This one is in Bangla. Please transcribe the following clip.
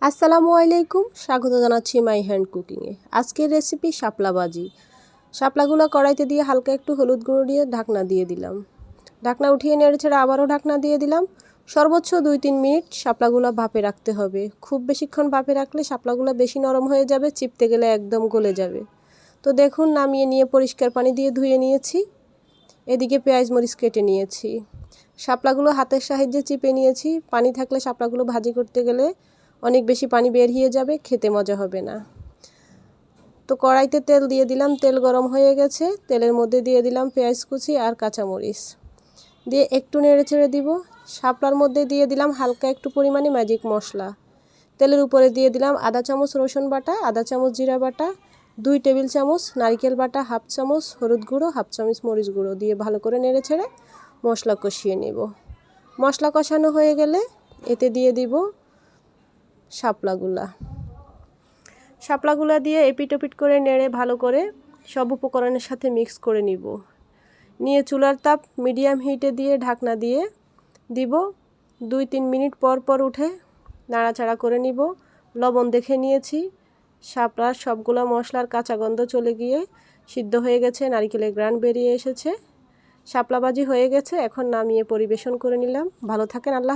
আসসালামু আলাইকুম, স্বাগত জানাচ্ছি মাই হ্যান্ড কুকিংয়ে। আজকের রেসিপি শাপলা ভাজি। শাপলাগুলো কড়াইতে দিয়ে হালকা একটু হলুদ গুঁড়ো দিয়ে ঢাকনা দিয়ে দিলাম। ঢাকনা উঠিয়ে নেড়ে ছেড়ে আবারও ঢাকনা দিয়ে দিলাম। সর্বোচ্চ 2-3 মিনিট শাপলাগুলো ভাপে রাখতে হবে। খুব বেশিক্ষণ ভাপে রাখলে শাপলাগুলো বেশি নরম হয়ে যাবে, চিপতে গেলে একদম গলে যাবে। তো দেখুন, নামিয়ে নিয়ে পরিষ্কার পানি দিয়ে ধুয়ে নিয়েছি। এদিকে পেঁয়াজ মরিচ কেটে নিয়েছি। শাপলাগুলো হাতের সাহায্যে চিপে নিয়েছি। পানি থাকলে শাপলাগুলো ভাজি করতে গেলে অনেক বেশি পানি বের হয়ে যাবে, খেতে মজা হবে না। তো কড়াইতে তেল দিয়ে দিলাম, তেল গরম হয়ে গেছে। তেলের মধ্যে দিয়ে দিলাম পেঁয়াজ কুচি আর কাঁচামরিচ দিয়ে একটু নেড়ে ছেড়ে দিব। শাপলার মধ্যে দিয়ে দিলাম হালকা একটু পরিমাণে ম্যাজিক মশলা। তেলের উপরে দিয়ে দিলাম আধা চামচ রসুন বাটা, আধা চামচ জিরা বাটা, 2 টেবিল চামচ নারকেল বাটা, হাফ চামচ হলুদ গুঁড়ো, হাফ চামচ মরিচ গুঁড়ো দিয়ে ভালো করে নেড়ে ছেড়ে মশলা কষিয়ে নেব। মশলা কষানো হয়ে গেলে এতে দিয়ে দিব শাপলাগুলা দিয়ে এপিট ওপিট করে নেড়ে ভালো করে সব উপকরণের সাথে মিক্স করে নিয়ে চুলার তাপ মিডিয়াম হিটে দিয়ে ঢাকনা দিয়ে দিব। 2-3 মিনিট পর পর উঠে নাড়াচাড়া করে নিব। লবণ দেখে নিয়েছি। শাপলার সবগুলো মশলার কাঁচা গন্ধ চলে গিয়ে সিদ্ধ হয়ে গেছে, নারকেলের গ্রান বেরিয়ে এসেছে। শাপলা ভাজি হয়ে গেছে, এখন নামিয়ে পরিবেশন করে নিলাম। ভালো থাকেন। আল্লাহ।